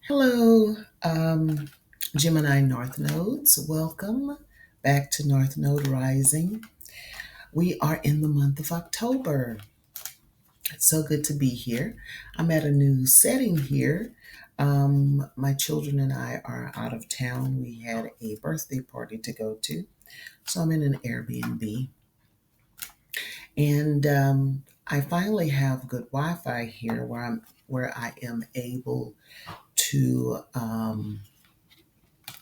Hello, Gemini North Nodes. Welcome back to North Node Rising. We are in the month of October. It's so good to be here. I'm at a new setting here. My children and I are out of town. We had a birthday party to go to, so I'm in an Airbnb. And I finally have good Wi-Fi here where I am able to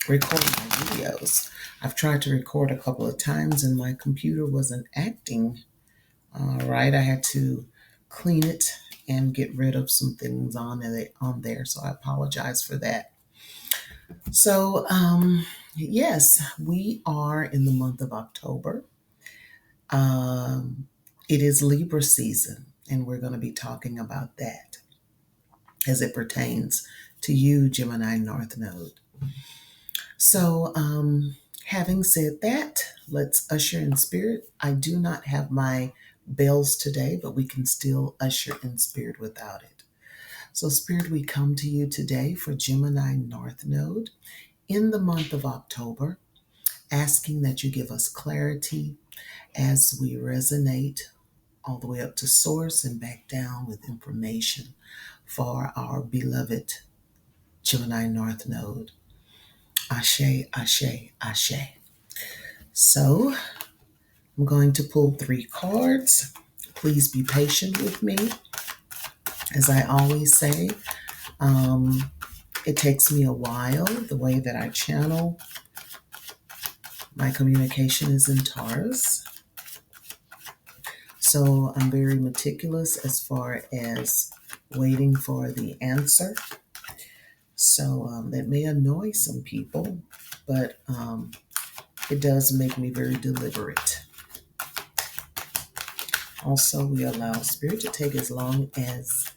record my videos. I've tried to record a couple of times and my computer wasn't acting right. I had to clean it and get rid of some things on there. So I apologize for that. So yes, we are in the month of October. Um, it is Libra season, and we're going to be talking about that as it pertains to you, Gemini North Node. So, having said that, let's usher in spirit. I do not have my bells today, but we can still usher in spirit without it. So, Spirit, we come to you today for Gemini North Node in the month of October, asking that you give us clarity as we resonate all the way up to source and back down with information for our beloved Gemini North Node. Ashe, Ashe, Ashe. So I'm going to pull three cards. Please be patient with me. As I always say, it takes me a while. The way that I channel, my communication is in Taurus. So I'm very meticulous as far as waiting for the answer. So that may annoy some people, but it does make me very deliberate. Also, we allow Spirit to take as long as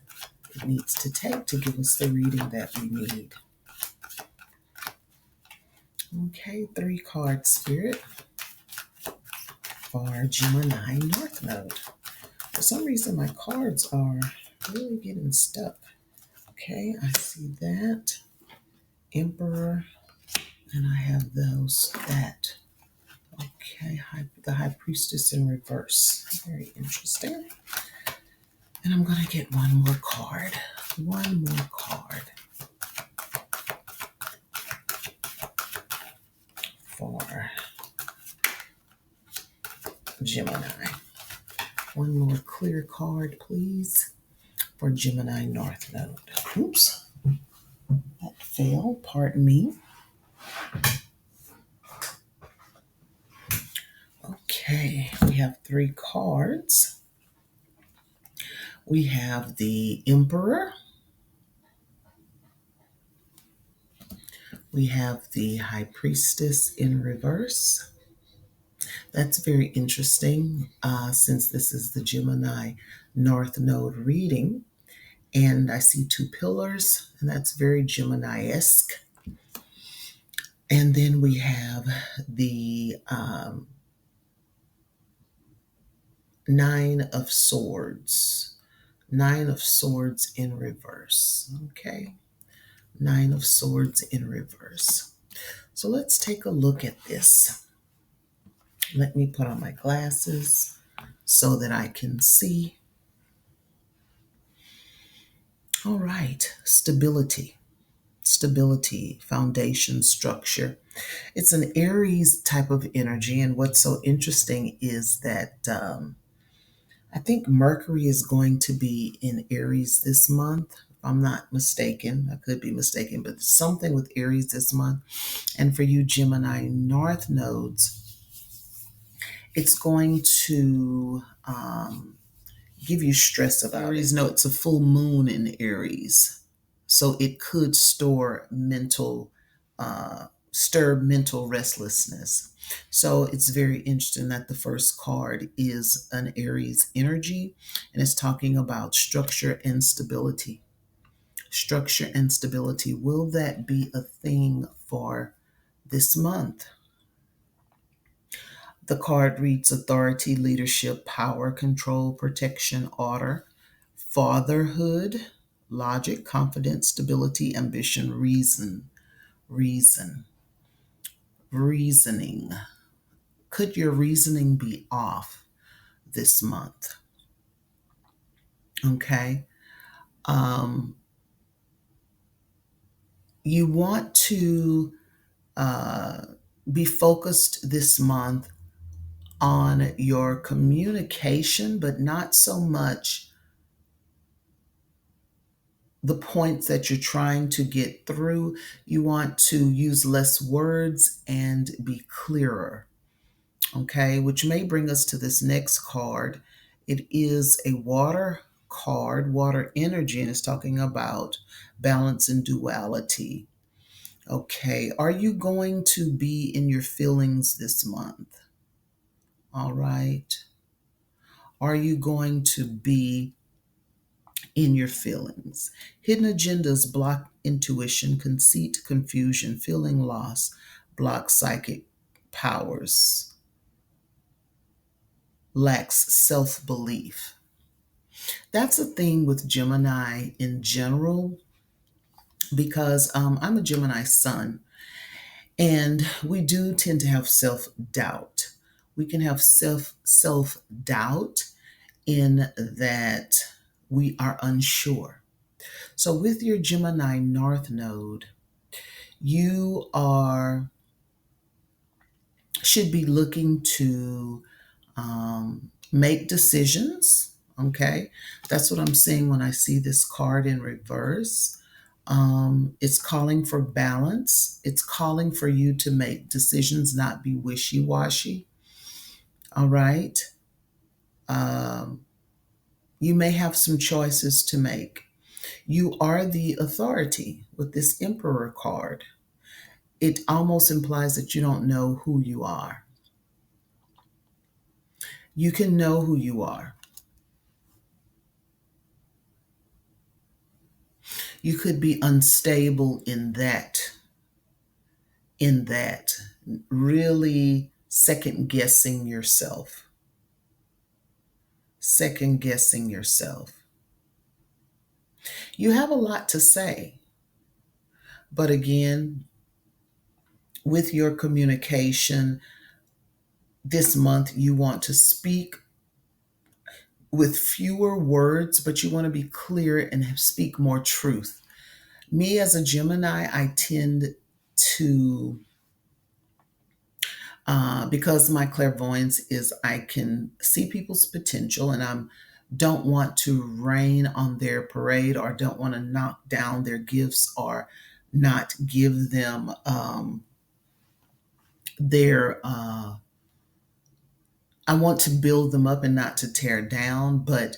it needs to take to give us the reading that we need. Okay, three card Spirit for Gemini North Node. For some reason, my cards are really getting stuck. Okay, I see that. Emperor, and I have that. Okay, the High Priestess in reverse. Very interesting. And I'm going to get one more card. One more card for Gemini. One more clear card, please, for Gemini North Node. Oops, that failed. Pardon me. Okay, we have three cards. We have the Emperor. We have the High Priestess in reverse. That's very interesting since this is the Gemini North Node reading. And I see two pillars, and that's very Gemini-esque. And then we have the Nine of Swords. Nine of Swords in reverse. Okay. Nine of Swords in reverse. So let's take a look at this. Let me put on my glasses so that I can see. All right. Stability, foundation, structure. It's an Aries type of energy. And what's so interesting is that I think Mercury is going to be in Aries this month. If I'm not mistaken, I could be mistaken, but something with Aries this month. And for you Gemini North Nodes, it's going to give you stress about Aries. No, it's a full moon in Aries. So it could stir mental restlessness. So it's very interesting that the first card is an Aries energy, and it's talking about structure and stability. Structure and stability. Will that be a thing for this month? The card reads authority, leadership, power, control, protection, order, fatherhood. logic, confidence, stability, ambition, reason, reasoning. Could your reasoning be off this month? Okay. Um, you want to uh, be focused this month on your communication, but not so much the points that you're trying to get through. You want to use less words and be clearer. Okay, which may bring us to this next card. It is a water card, water energy, and it's talking about balance and duality. Okay, are you going to be in your feelings this month? All right. Are you going to be in your feelings? Hidden agendas block intuition, conceit, confusion, feeling loss, block psychic powers, lacks self belief. That's a theme with Gemini in general because I'm a Gemini sun, and we do tend to have self doubt. We can have self doubt in that we are unsure. So with your Gemini North Node, you are should be looking to make decisions. Okay, that's what I'm seeing when I see this card in reverse. It's calling for balance. It's calling for you to make decisions, not be wishy washy. All right. Um, you may have some choices to make. You are the authority with this Emperor card. It almost implies that you don't know who you are. You can know who you are. You could be unstable in that, really second guessing yourself. Second guessing yourself. You have a lot to say, but again, with your communication this month, you want to speak with fewer words, but you want to be clear and speak more truth. Me as a Gemini, I tend to, because my clairvoyance is I can see people's potential and don't want to rain on their parade or don't want to knock down their gifts or not give them their I want to build them up and not to tear down, but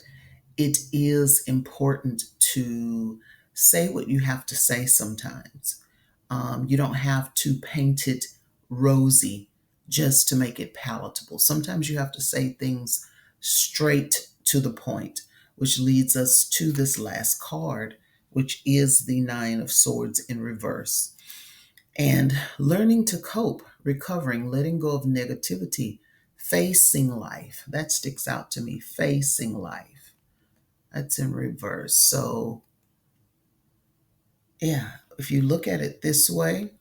it is important to say what you have to say sometimes. You don't have to paint it rosy just to make it palatable. Sometimes you have to say things straight to the point, which leads us to this last card, which is the Nine of Swords in reverse. And learning to cope, recovering, letting go of negativity, facing life. That sticks out to me, facing life. That's in reverse. So, yeah, if you look at it this way,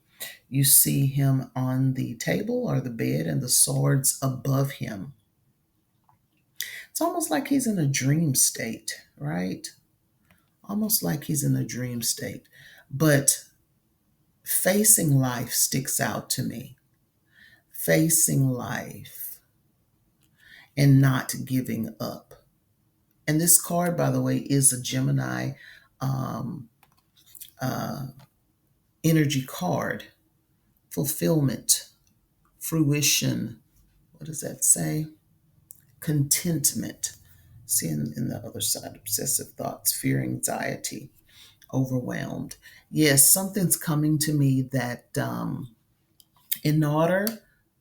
you see him on the table or the bed and the swords above him. It's almost like he's in a dream state, right? Almost like he's in a dream state. But facing life sticks out to me. Facing life and not giving up. And this card, by the way, is a Gemini um, uh, energy card. Fulfillment, fruition. What does that say? Contentment. See in the other side, obsessive thoughts, fear, anxiety, overwhelmed. Yes, something's coming to me that in order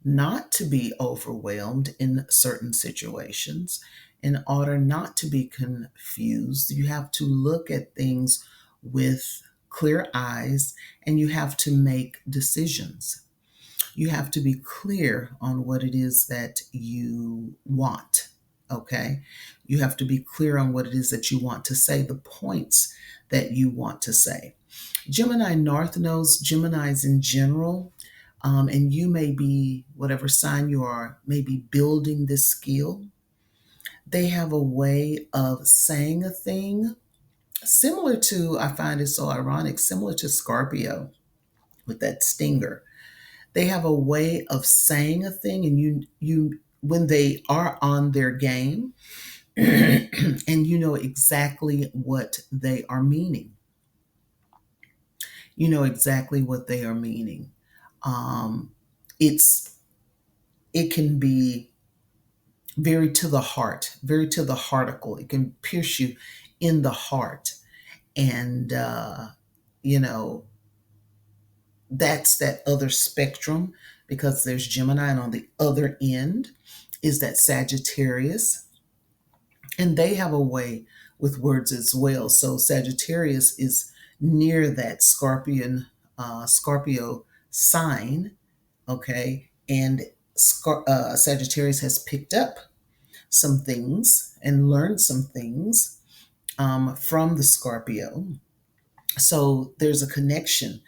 not to be overwhelmed in certain situations, in order not to be confused, you have to look at things with clear eyes and you have to make decisions. You have to be clear on what it is that you want. Okay. You have to be clear on what it is that you want to say, the points that you want to say. Gemini North Nodes, Geminis in general, and you may be, whatever sign you are, maybe building this skill. They have a way of saying a thing similar to, I find it so ironic, similar to Scorpio with that stinger. They have a way of saying a thing, and you when they are on their game, and you know exactly what they are meaning. You know exactly what they are meaning. Um, it's it can be very to the heart, very to the hearticle. It can pierce you in the heart, and you know that's that other spectrum, because there's Gemini, and on the other end is that Sagittarius, and they have a way with words as well. So Sagittarius is near that Scorpio sign, okay, and Sagittarius has picked up some things and learned some things from the Scorpio. So there's a connection.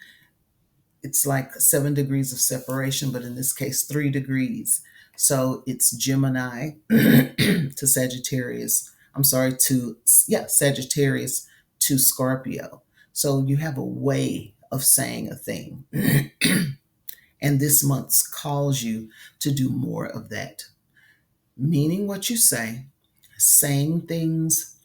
It's like 7 degrees of separation, but in this case, 3 degrees. So it's Gemini to Sagittarius. I'm sorry, Sagittarius to Scorpio. So you have a way of saying a thing. And this month calls you to do more of that. Meaning what you say, saying things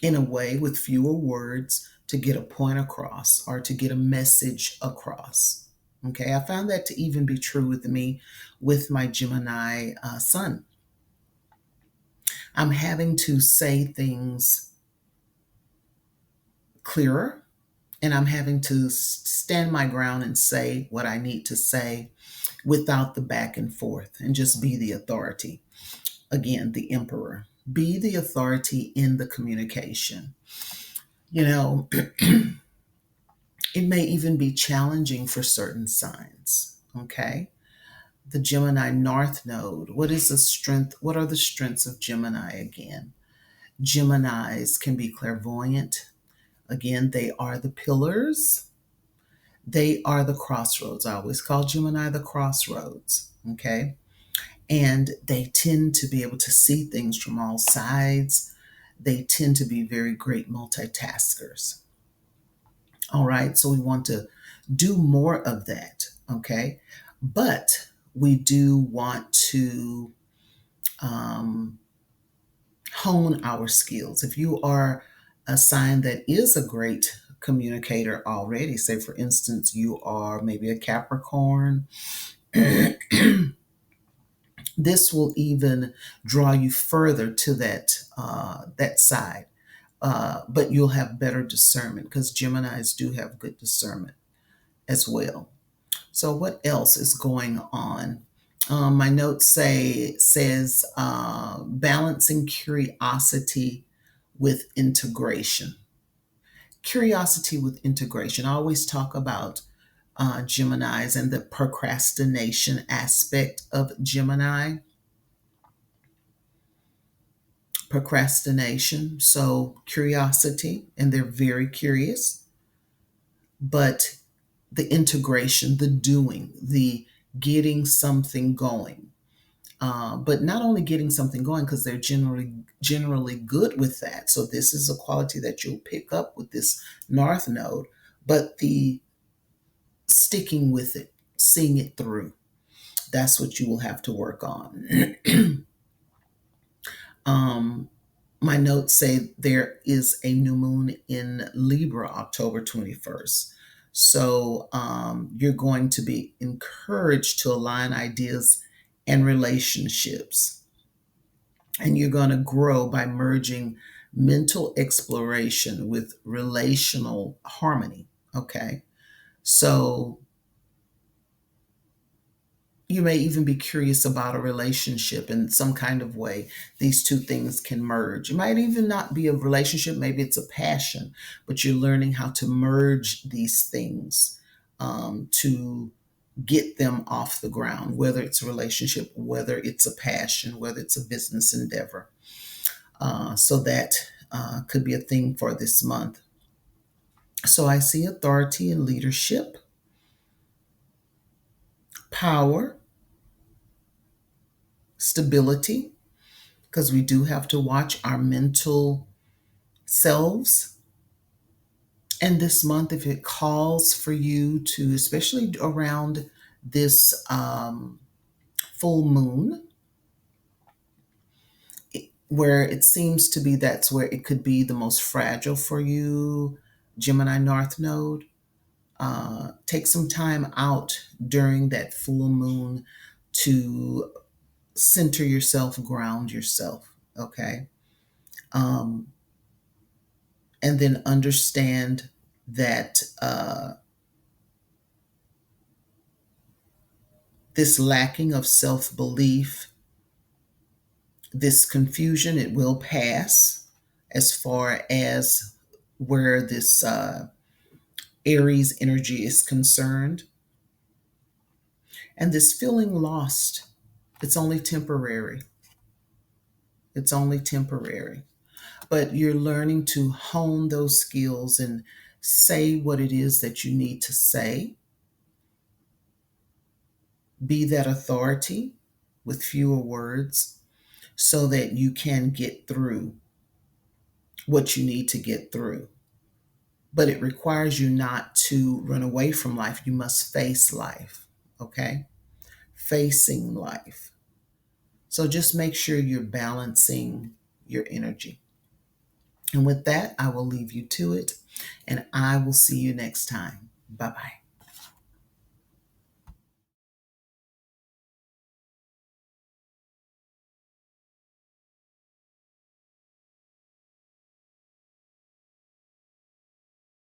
in a way with fewer words to get a point across or to get a message across. Okay, I found that to even be true with me with my Gemini sun. I'm having to say things clearer, and I'm having to stand my ground and say what I need to say without the back and forth, and just be the authority. Again, the emperor. Be the authority in the communication. You know, it may even be challenging for certain signs. Okay. The Gemini North Node. What is the strength? What are the strengths of Gemini again? Geminis can be clairvoyant. Again, they are the pillars. They are the crossroads. I always call Gemini the crossroads. Okay. And they tend to be able to see things from all sides. They tend to be very great multitaskers. All right. So we want to do more of that. Okay. But we do want to um, hone our skills. If you are a sign that is a great communicator already, say for instance, you are maybe a Capricorn, this will even draw you further to that side. But you'll have better discernment, because Geminis do have good discernment as well. So what else is going on? My notes says balancing curiosity with integration. Curiosity with integration. I always talk about Geminis and the procrastination aspect of Gemini. Procrastination. So curiosity, and they're very curious, but the integration, the doing, the getting something going. But not only getting something going, because they're generally good with that. So this is a quality that you'll pick up with this North Node, but the sticking with it, seeing it through, that's what you will have to work on. um, my notes say there is a new moon in Libra October 21st. So you're going to be encouraged to align ideas and relationships. And you're going to grow by merging mental exploration with relational harmony. Okay. So you may even be curious about a relationship in some kind of way. These two things can merge. It might even not be a relationship, maybe it's a passion, but you're learning how to merge these things to get them off the ground, whether it's a relationship, whether it's a passion, whether it's a business endeavor. So that could be a thing for this month. So I see authority and leadership, power, stability, because we do have to watch our mental selves. And this month, if it calls for you to, especially around this full moon, where it seems to be that's where it could be the most fragile for you, Gemini North Node, take some time out during that full moon to center yourself, ground yourself, okay? Um, and then understand that this lacking of self belief, this confusion, it will pass as far as where this Aries energy is concerned. And this feeling lost, it's only temporary. It's only temporary. But you're learning to hone those skills and say what it is that you need to say. Be that authority with fewer words so that you can get through what you need to get through. But it requires you not to run away from life. You must face life, okay? Facing life. So just make sure you're balancing your energy. And with that, I will leave you to it, and I will see you next time. Bye bye.